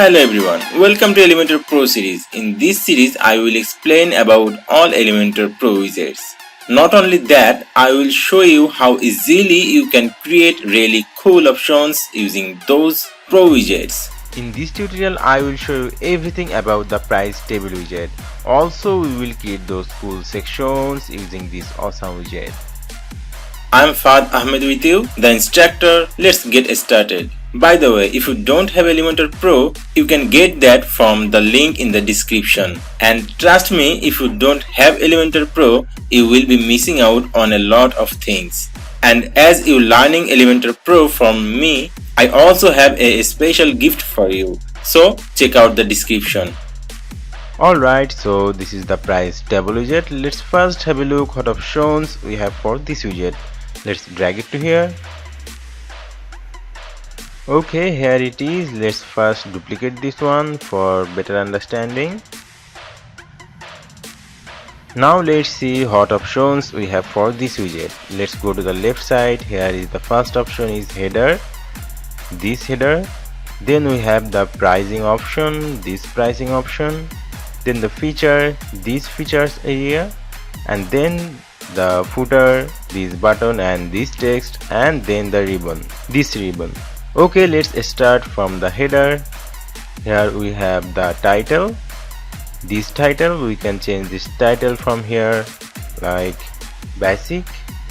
Hello everyone, welcome to Elementor Pro series. In this series, I will explain about all Elementor Pro widgets. Not only that, I will show you how easily you can create really cool options using those Pro widgets. In this tutorial, I will show you everything about the price table widget. Also, we will create those cool sections using this awesome widget. I'm Fahd Ahmed with you, the instructor. Let's get started. By the way, if you don't have Elementor Pro, you can get that from the link in the description. And trust me, if you don't have Elementor Pro, you will be missing out on a lot of things. And as you're learning Elementor Pro from me, I also have a special gift for you. So check out the description. Alright, so this is the price table widget. Let's first have a look what options we have for this widget. Let's drag it to here. Okay, here it is. Let's first duplicate this one for better understanding. Now let's see what options we have for this widget. Let's go to the left side. Here is the first option is header. This header. Then we have the pricing option, this pricing option. Then the feature, this features area. And then the footer, this button and this text, and then the ribbon, this ribbon. Okay, let's start from the header. Here we have the title. This title, we can change this title from here like basic.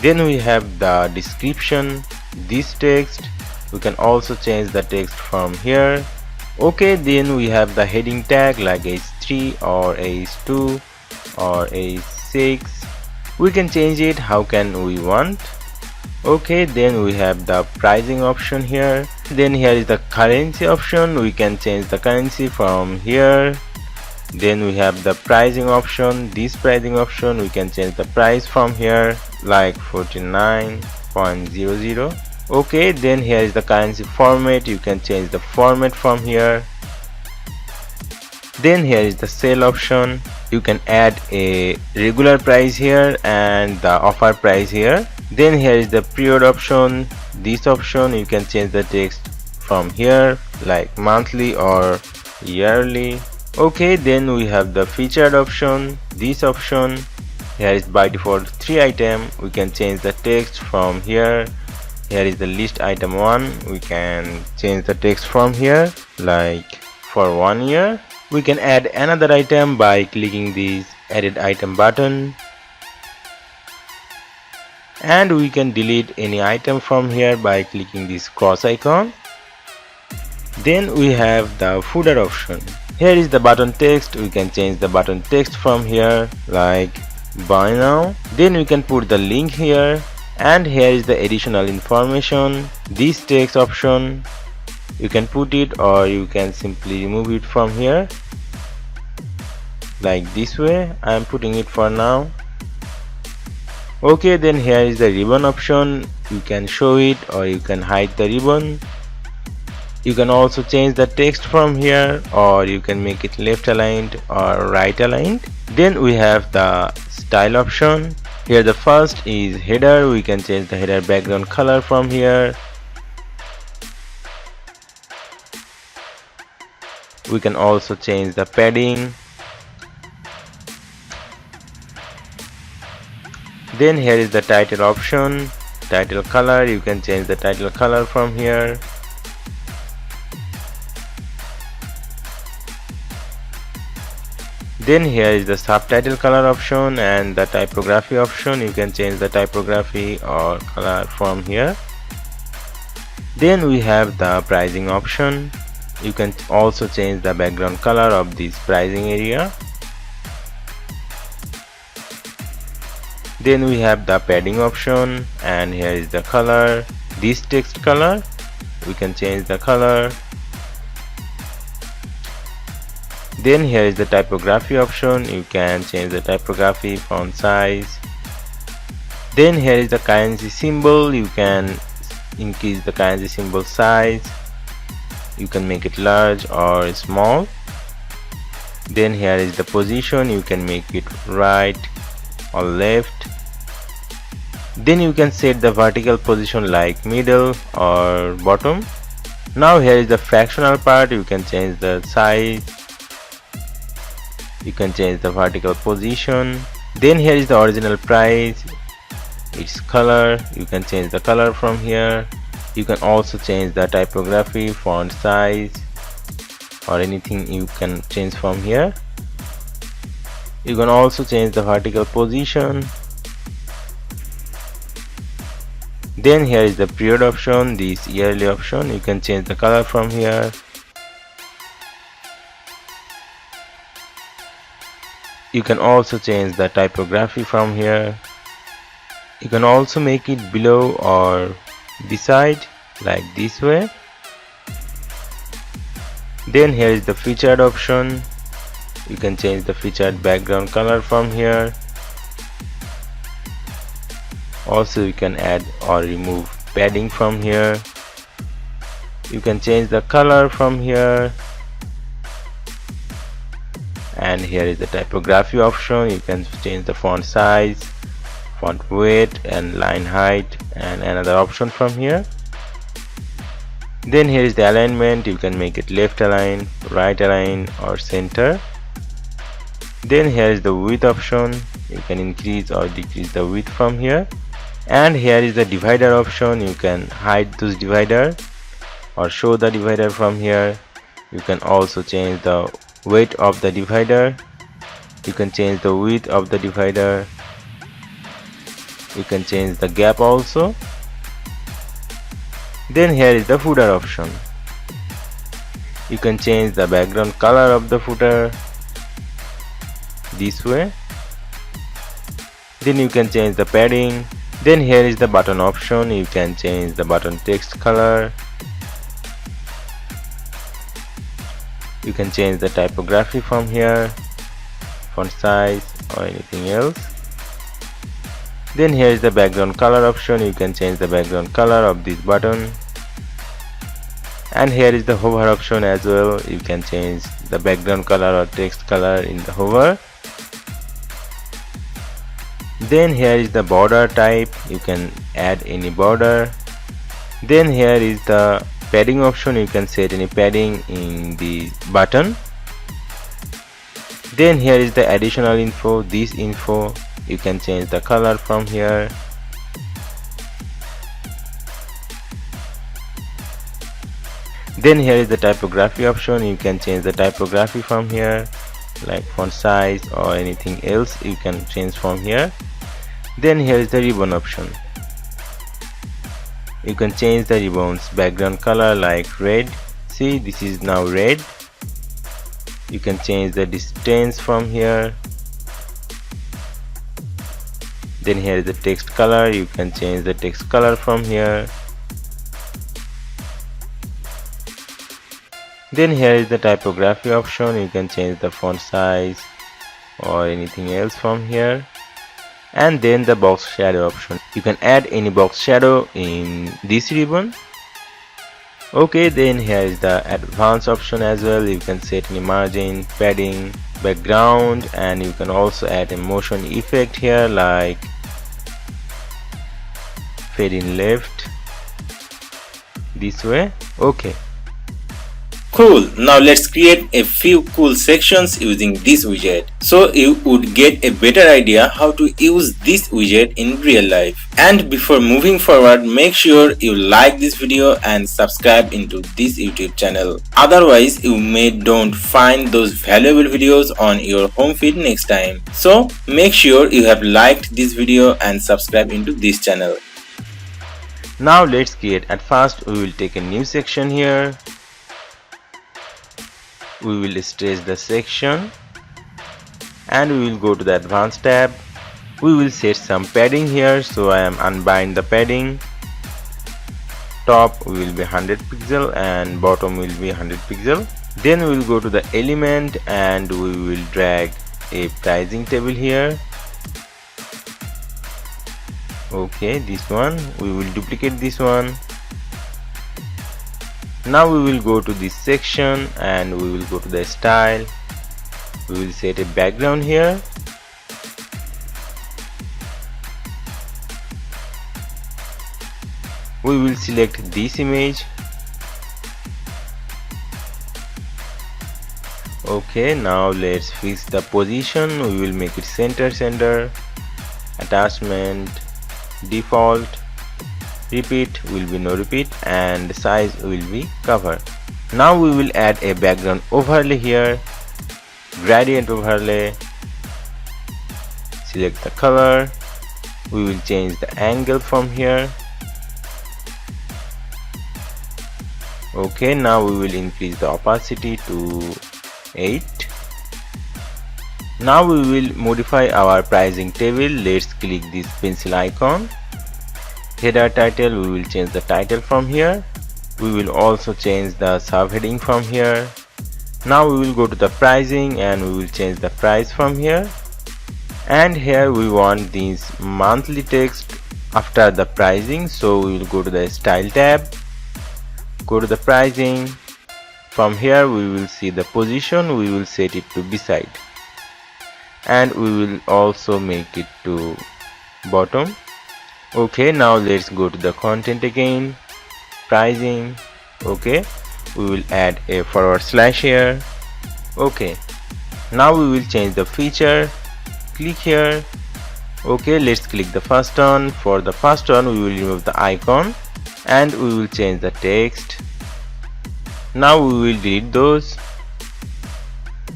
Then we have the description, this text. We can also change the text from here. Okay, then we have the heading tag like H3 or H2 or H6. We can change it how can we want. Okay, then we have the pricing option here. Then here is the currency option. We can change the currency from here. Then we have the pricing option, this pricing option. We can change the price from here like 49.00. okay, then here is the currency format. You can change the format from here. Then here is the sale option. You can add a regular price here and the offer price here. Then here is the period option. This option you can change the text from here like monthly or yearly. Okay, then we have the featured option, this option. Here is by default 3 item. We can change the text from here. Here is the list item 1. We can change the text from here like for 1 year. We can add another item by clicking this added item button. And we can delete any item from here by clicking this cross icon. Then we have the footer option. Here is the button text. We can change the button text from here like buy now. Then we can put the link here. And here is the additional information, this text option. You can put it or you can simply remove it from here like this way. I am putting it for now. Okay, then here is the ribbon option. You can show it or you can hide the ribbon. You can also change the text from here or you can make it left aligned or right aligned. Then we have the style option. Here the first is header. We can change the header background color from here. We can also change the padding. Then here is the title option, title color. You can change the title color from here. Then here is the subtitle color option and the typography option. You can change the typography or color from here. Then we have the pricing option. You can also change the background color of this pricing area. Then we have the padding option and here is the color, this text color. We can change the color. Then here is the typography option. You can change the typography, font size. Then here is the currency symbol. You can increase the currency symbol size. You can make it large or small. Then here is the position. You can make it right or left. Then you can set the vertical position like middle or bottom Now here is the fractional part. You can change the size, you can change the vertical position. Then here is the original price, its color, you can change the color from here. You can also change the typography, font size, or anything you can change from here. You can also change the vertical position. Then here is the period option, this yearly option. You can change the color from here. You can also change the typography from here. You can also make it below or beside, like this way. Then here is the featured option. You can change the featured background color from here. Also you can add or remove padding from here. You can change the color from here. And here is the typography option. You can change the font size, font weight, and line height, and another option from here. Then here is the alignment. You can make it left align, right align, or center. Then here is the width option. You can increase or decrease the width from here. And here is the divider option. You can hide those divider or show the divider from here. You can also change the weight of the divider. You can change the width of the divider. You can change the gap also. Then here is the footer option. You can change the background color of the footer this way. Then you can change the padding. Then here is the button option. You can change the button text color. You can change the typography from here, font size, or anything else. Then here is the background color option. You can change the background color of this button. And here is the hover option as well. You can change the background color or text color in the hover. Then here is the border type. You can add any border. Then here is the padding option. You can set any padding in the button. Then here is the additional info, this info. You can change the color from here. Then here is the typography option. You can change the typography from here, like font size or anything else you can change from here. Then here is the ribbon option. You can change the ribbon's background color like red. See, this is now red. You can change the distance from here. Then here is the text color. You can change the text color from here. Then here is the typography option. You can change the font size or anything else from here. And then the box shadow option. You can add any box shadow in this ribbon. Okay, then here is the advanced option as well. You can set any margin, padding, background, and you can also add a motion effect here like fade in left this way. Okay. Cool. Now let's create a few cool sections using this widget, so you would get a better idea how to use this widget in real life. And before moving forward, make sure you like this video and subscribe into this YouTube channel. Otherwise, you may don't find those valuable videos on your home feed next time. So make sure you have liked this video and subscribe into this channel. Now let's create. At first we will take a new section here. We will stretch the section and we will go to the advanced tab. We will set some padding here, so I am unbind the padding. Top will be 100 pixel and bottom will be 100 pixel. Then we will go to the element and we will drag a pricing table here. Okay, this one we will duplicate this one. Now we will go to this section and we will go to the style. We will set a background here. We will select this image. Okay, now let's fix the position. We will make it center, attachment, default, repeat will be no repeat, and size will be cover. Now we will add a background overlay here, gradient overlay, select the color, we will change the angle from here. Okay, now we will increase the opacity to 8. Now we will modify our pricing table. Let's click this pencil icon. Header title, we will change the title from here. We will also change the subheading from here. Now we will go to the pricing and we will change the price from here. And here we want this monthly text after the pricing, so we will go to the style tab, go to the pricing. From here we will see the position, we will set it to beside, and we will also make it to bottom. Okay, now let's go to the content again, pricing. Okay, we will add a forward slash here. Okay, now we will change the feature. Click here. Okay, let's click the first one. For the first one we will remove the icon and we will change the text. Now we will delete those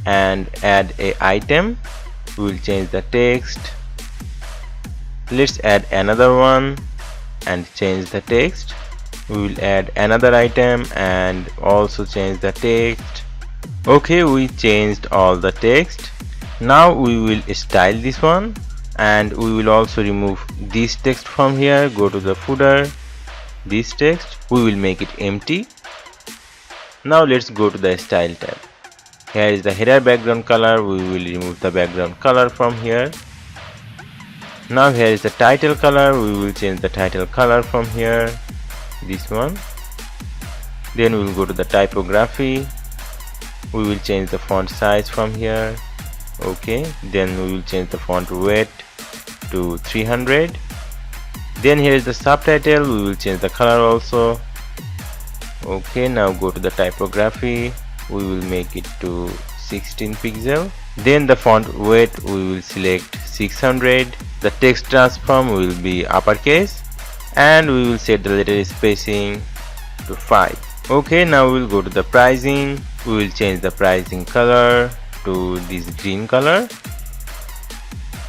and add a item. We will change the text. Let's add another one and change the text. We will add another item and also change the text. Okay, we changed all the text. Now we will style this one and we will also remove this text from here. Go to the footer, this text, we will make it empty. Now let's go to the style tab. Here is the header background color. We will remove the background color from here. Now here is the title color. We will change the title color from here, this one. Then we will go to the typography. We will change the font size from here. Okay, then we will change the font weight to 300. Then here is the subtitle. We will change the color also. Okay, now go to the typography. We will make it to 16 pixel. Then the font weight we will select 600. The text transform will be uppercase and we will set the letter spacing to 5. Okay, now we will go to the pricing. We will change the pricing color to this green color.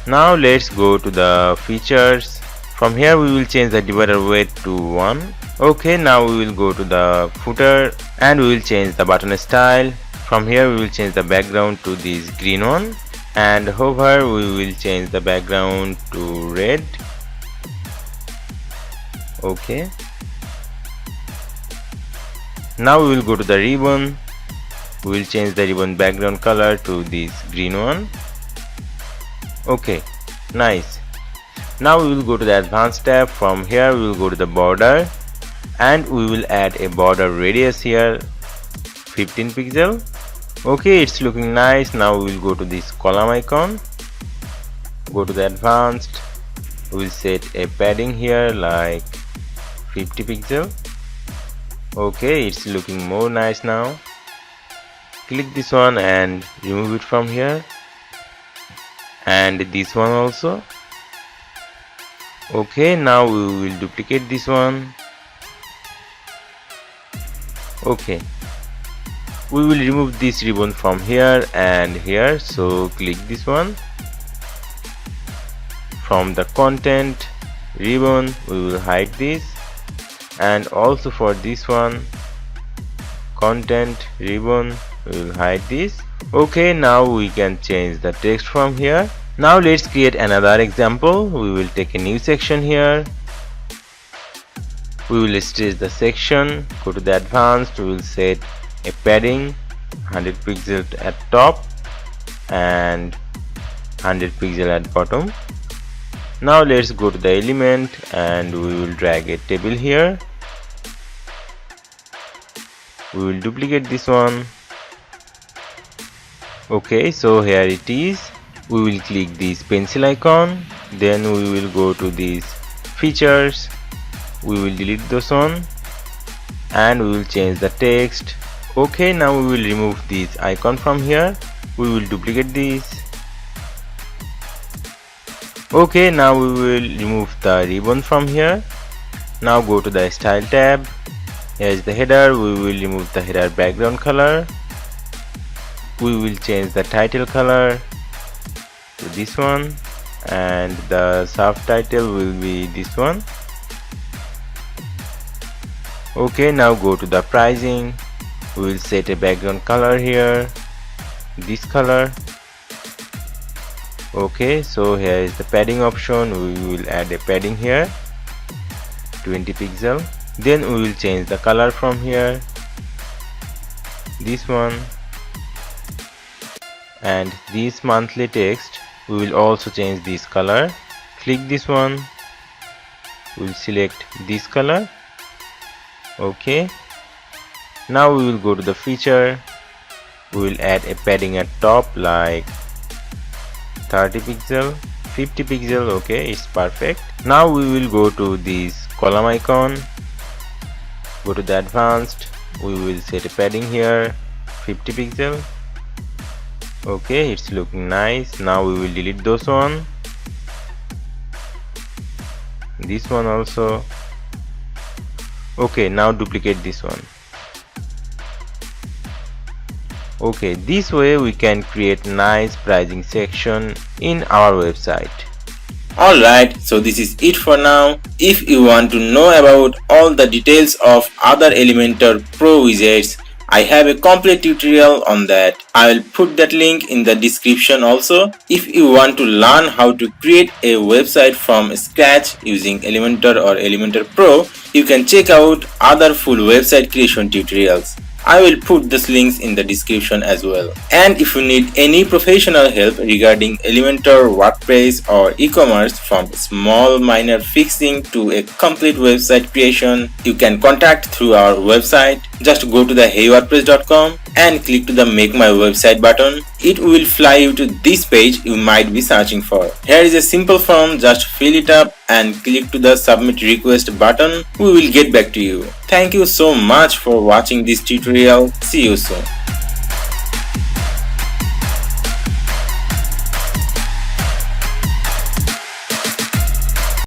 Now let's go to the features. From here we will change the divider weight to 1. Okay, now we will go to the footer and we will change the button style. From here we will change the background to this green one, and over we will change the background to red. Okay, now we will go to the ribbon. We will change the ribbon background color to this green one. Okay, nice. Now we will go to the advanced tab. From here we will go to the border and we will add a border radius here, 15 pixel. Okay, it's looking nice. Now we will go to this column icon, go to the advanced. We will set a padding here like 50 pixel. Okay, it's looking more nice now. Click this one and remove it from here, and this one also. Okay, now we will duplicate this one. Okay, we will remove this ribbon from here and here, so click this one. From the content ribbon we will hide this, and also for this one content ribbon we will hide this. Okay, now we can change the text from here. Now let's create another example. We will take a new section here. We will stretch the section, go to the advanced, we will set a padding 100 pixel at top and 100 pixel at bottom. Now let's go to the element and we will drag a table here. We will duplicate this one. Okay, so here it is. We will click this pencil icon, then we will go to these features. We will delete this one and we will change the text. Okay, now we will remove this icon from here. We will duplicate this. Okay, now we will remove the ribbon from here. Now go to the style tab. Here is the header. We will remove the header background color. We will change the title color to this one, and the subtitle will be this one. Okay, now go to the pricing. We will set a background color here, this color. Okay, so here is the padding option. We will add a padding here, 20 pixel. Then we will change the color from here, this one. And this monthly text, we will also change this color. Click this one. We will select this color. Okay, now we will go to the feature. We will add a padding at top like 30 pixel, 50 pixel. Okay, it's perfect. Now we will go to this column icon, go to the advanced. We will set a padding here, 50 pixel. Okay, it's looking nice. Now we will delete those one, this one also. Okay, now duplicate this one. Okay, this way we can create nice pricing section in our website. Alright, so this is it for now. If you want to know about all the details of other Elementor Pro widgets, I have a complete tutorial on that. I will put that link in the description also. If you want to learn how to create a website from scratch using Elementor or Elementor Pro, you can check out other full website creation tutorials. I will put these links in the description as well. And if you need any professional help regarding Elementor, WordPress or e-commerce, from small minor fixing to a complete website creation, you can contact through our website. Just go to the heywordpress.com and click to the Make My Website button. It will fly you to this page you might be searching for. Here is a simple form, just fill it up and click to the Submit Request button. We will get back to you. Thank you so much for watching this tutorial. See you soon.